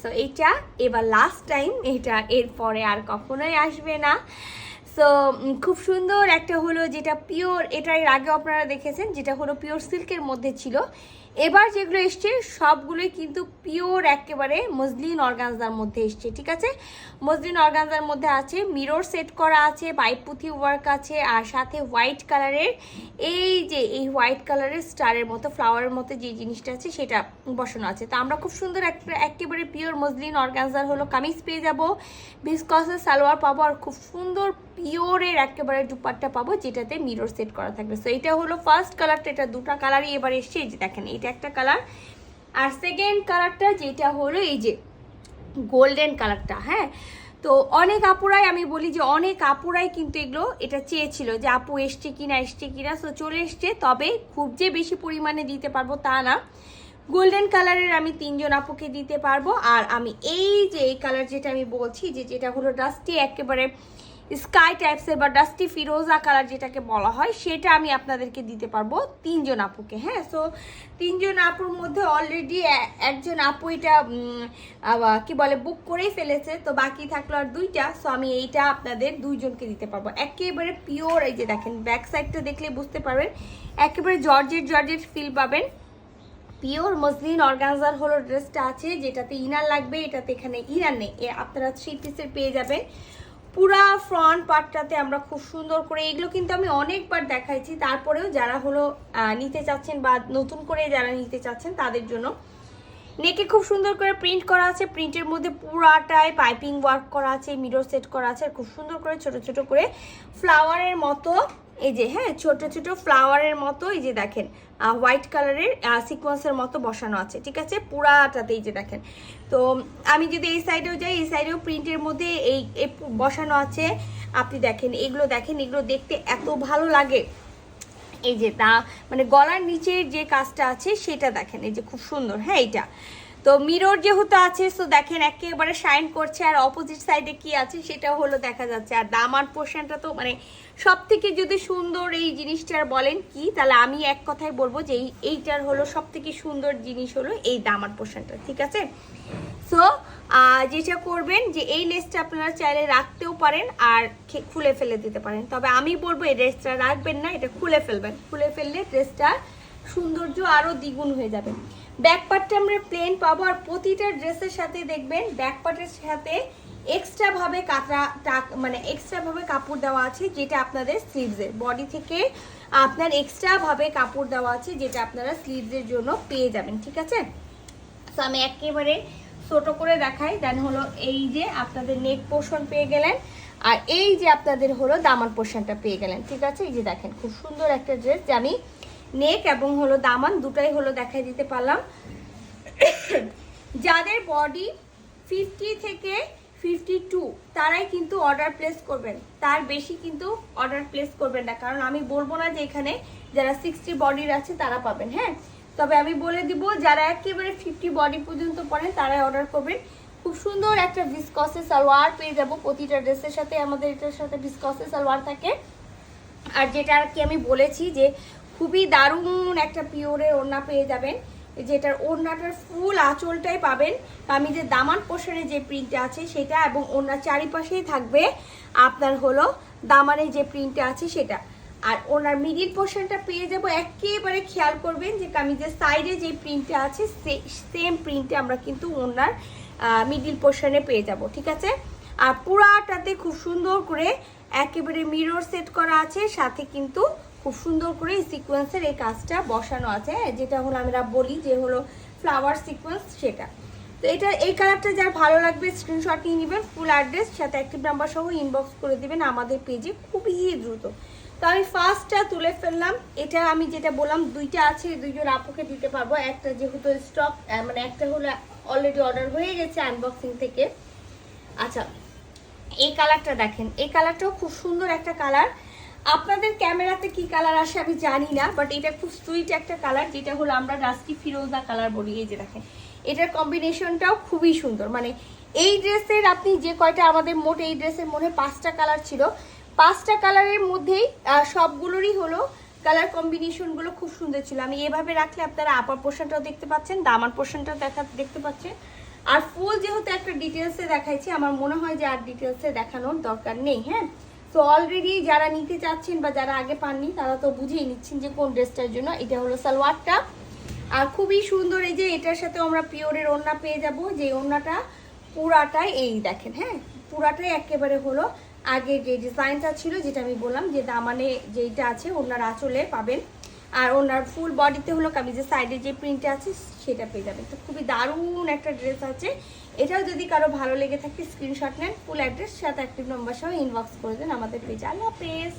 So এইটা এবার last time, এটা এরপরে আর কখনোই আসবে না। সো খুব সুন্দর একটা হলো যেটা পিওর, এটা এর আগে আপনারা দেখেছেন যেটা হলো পিওর সিল্কের মধ্যে ছিল। এবার যেগুলো এসছে সবগুলোই কিন্তু পিওর একেবারে মসলিন অর্গানজার মধ্যে এসছে, ঠিক আছে। মসলিন অর্গানজার মধ্যে আছে, মিরর সেট করা আছে, পাইপুথি ওয়ার্ক আছে, আর সাথে হোয়াইট কালারের এই হোয়াইট কালারের স্টারের মতো ফ্লাওয়ারের মতো যে জিনিসটা আছে সেটা বসানো আছে। তো আমরা খুব সুন্দর একটা একেবারে পিওর মসলিন অর্গানজার হলো কামিজ পেয়ে যাবো, ভিসকসের সালোয়ার পাবো, আর খুব সুন্দর পিওরের একেবারে দুপাট্টা পাবো যেটাতে মিরর সেট করা থাকবে। সো এটা হলো ফার্স্ট কালারটা, এটা দুটা কালারই এবার এসছে। এই যে দেখেন এটা একটা কালার, আর সেকেন্ড কালারটা যেটা হলো এই যে গোল্ডেন কালারটা। হ্যাঁ, তো অনেক আপুরাই, আমি বলি যে অনেক আপুরাই কিন্তু এটা চেয়েছিল যে আপু এসছে কিনা। সো চলে এসছে, তবে খুব যে বেশি পরিমাণে দিতে পারবো তা না। গোল্ডেন কালারের আমি 3 জন আপুকে দিতে পারবো, আর আমি এই যে এই কালার যেটা আমি বলছি যেটা হলো ডাস্টি একেবারে স্কাই টাইপসের বা ডাস্টি ফিরোজা কালার যেটাকে বলা হয়, সেটা আমি আপনাদেরকে দিতে পারবো 3 জন আপুকে। হ্যাঁ, সো 3 জন আপুর মধ্যে অলরেডি একজন আপু এটা কি বলে বুক করেই ফেলেছে, তো বাকি থাকলো আর 2টা। সো আমি এইটা আপনাদের 2 জনকে দিতে পারবো। একেবারে পিওর, এই যে দেখেন ব্যাক সাইডটা দেখলে বুঝতে পারবেন একেবারে জর্জেট ফিল পাবেন। পিওর মসলিন অর্গানজার হলো ড্রেসটা আছে, যেটাতে ইনার লাগবে, এটাতে এখানে ইনার নেই, আপনারা 3 পিসের পেয়ে যাবেন। পুরা ফ্রন্ট পার্টটাতে আমরা খুব সুন্দর করে, এগুলো কিন্তু আমি অনেকবার দেখাইছি, তারপরেও যারা হলো নিতে চাচ্ছেন বা নতুন করে যারা নিতে চাচ্ছেন তাদের জন্য নেকে খুব সুন্দর করে প্রিন্ট করা আছে, প্রিন্টের মধ্যে পুরাটাই পাইপিং ওয়ার্ক করা আছে, মিরর সেট করা আছে, আর খুব সুন্দর করে ছোট ছোট করে ফ্লাওয়ারের মতো, এই যে হ্যাঁ ছোট ছোট ফ্লাওয়ারের মতো, এই যে দেখেন হোয়াইট কালারের সিকোয়েন্সের মতো বসানো আছে, ঠিক আছে পুরাটাতে। এই যে দেখেন, তো আমি যদি এই সাইডেও যাই, এই সাইডেও প্রিন্টের মধ্যে এই বসানো আছে। আপনি দেখেন এগুলো দেখতে এত ভালো লাগে। এই যে মানে গলার নিচের যে কাজটা আছে সেটা দেখেন, এই যে খুব সুন্দর। হ্যাঁ, এইটা তো মিরর যেহেতু আছে, সো দেখেন একেবারে শাইন করছে, আর অপোজিট সাইডে কি আছে সেটা হলো দেখা যাচ্ছে। আর দামার পোর্শনটা তো মানে সব থেকে যদি সুন্দর এই জিনিসটার বলেন কি, তাহলে আমি এক কথাই বলবো যে এইটার হলো সব থেকে সুন্দর জিনিস হলো এই দামার পোর্শনটা, ঠিক আছে। সো যেটা করবেন যে এই লেসটা আপনারা চাইলে রাখতেও পারেন আর খুলে ফেলে দিতে পারেন, তবে আমি বলবো এই ড্রেসটা রাখবেন না, এটা খুলে ফেলবেন। খুলে ফেললে ড্রেসটার সৌন্দর্য আরও দ্বিগুণ হয়ে যাবে। ব্যাক পার্টটা আমরা প্লেন পাবো, আর প্রতিটা ড্রেসের সাথে দেখবেন ব্যাক পার্টের সাথে এক্সট্রা ভাবে কাপড় দেওয়া আছে, যেটা আপনাদের স্লিভসের বডি থেকে আপনার এক্সট্রা ভাবে কাপড় দেওয়া আছে, যেটা আপনারা স্লিভসের জন্য পেয়ে যাবেন, ঠিক আছে। তো আমি একেবারে ছোট করে দেখাই, দেন হলো এই যে আপনাদের নেক পোর্শন পেয়ে গেলেন, আর এই যে আপনাদের হলো দামান পোর্শনটা পেয়ে গেলেন, ঠিক আছে। এই যে দেখেন খুব সুন্দর একটা ড্রেস, যে আমি নেক এবং হলো দামান দুটাই হলো দেখাই দিতে পারলাম। যাদের বডি 50 থেকে 52 তারাই কিন্তু অর্ডার প্লেস করবেন, তার বেশি কিন্তু অর্ডার প্লেস করবেন না, কারণ আমি বলবো না যে এখানে যারা 60 বডির আছে তারা পাবেন। হ্যাঁ, তবে আমি বলে দিব যারা একেবারে 50 বডি পর্যন্ত পড়েন তারাই অর্ডার করবেন। খুব সুন্দর একটা ভিসকসের সালোয়ার পেয়ে যাবো প্রতিটা ড্রেসের সাথে, আমাদের এটার সাথে ভিসকসের সালোয়ার থাকে। আর যেটা আর কি আমি বলেছি যে খুবই দারুণ একটা পিওরের ওড়না পেয়ে যাবেন, যেটার ওড়নাটার ফুল আঁচলটাই পাবেন কামিজের দামান পোর্শনে যে প্রিন্টটা আছে সেটা, এবং ওড়নার চারিপাশেই থাকবে আপনার হলো দামানের যে প্রিন্টটা আছে সেটা। আর ওনার মিডিল পোর্শনটা পেয়ে যাবো একেবারে খেয়াল করবেন যে কামিজের সাইডে যে প্রিন্টটা আছে সেম প্রিন্টে আমরা কিন্তু ওনার মিডিল পোর্শনে পেয়ে যাব, ঠিক আছে। আর পুরাটাতে খুব সুন্দর করে একেবারে মিরর সেট করা আছে, সাথে কিন্তু খুব সুন্দর করে সিকোয়েন্সের এই কাজটা বসানো আছে, যেটা হলো আমরা বলি যে হলো ফ্লাওয়ার সিকোয়েন্স, সেটা। তো এই কালারটা যার ভালো লাগবে স্ক্রিনশট নিয়ে নেবেন, ফুল অ্যাড্রেস সাথে অ্যাক্টিভ নাম্বার সহ ইনবক্স করে দিবেন আমাদের পেজে খুবই দ্রুত। তো আমি ফার্স্টটা তুলে ফেললাম, এটা আমি যেটা বললাম 2টা আছে, 2 জন আপুকে দিতে পারবো। একটা যেহেতু স্টক মানে একটা হলো অলরেডি অর্ডার হয়ে গেছে আনবক্সিং থেকে। আচ্ছা, এই কালারটা দেখেন, এই কালারটাও খুব সুন্দর একটা কালার। আপনাদের ক্যামেরাতে কি কালার আসে আমি জানি না, বাট এটা খুব সুইট একটা কালার, যেটা হলো আমরা ডাস্টি ফিরোজা কালার বলি। এই যে দেখেন এটার কম্বিনেশনটাও খুবই সুন্দর। মানে এই ড্রেসের আপনি যে কয়টা আমাদের মোট এই ড্রেসের মনে 5টা কালার ছিল, 5টা কালারের মধ্যেই সবগুলোরই হলো কালার কম্বিনেশনগুলো খুব সুন্দর ছিল। আমি এভাবে রাখলে আপনারা আপার পোর্শনটাও দেখতে পাচ্ছেন, দামার পোর্শনটাও দেখতে পাচ্ছেন, আর ফুল যেহেতু একটা ডিটেলসে দেখাইছি, আমার মনে হয় যে আর ডিটেলসে দেখানোর দরকার নেই। হ্যাঁ, তো অলরেডি যারা নিতে চাচ্ছেন বা যারা আগে পাননি তারা তো বুঝেই নিচ্ছেন যে কোন ড্রেসটার জন্য। এটা হলো সালোয়ারটা, আর খুবই সুন্দর। এই যে এটার সাথে আমরা পিওরের ওড়না পেয়ে যাব, যে ওড়নাটা পুরাটাই এই দেখেন, হ্যাঁ পুরাটাই একেবারে হলো আগে যে ডিজাইনটা ছিল, যেটা আমি বললাম যে দামানে যেইটা আছে ওড়নার আঁচলে পাবেন, আর ওনার ফুল বডিতে হলো কামিজের সাইডে যে প্রিন্টটা আছে সেটা পেয়ে যাবেন। তো খুবই দারুণ একটা ড্রেস আছে। এটাও যদি কারো ভালো লেগে থাকে স্ক্রিনশট নেন, ফুল অ্যাড্রেস সাথে অ্যাক্টিভ নাম্বার সহ ইনবক্স করে দেন আমাদের পেজে। আল্লাহ হাফেজ।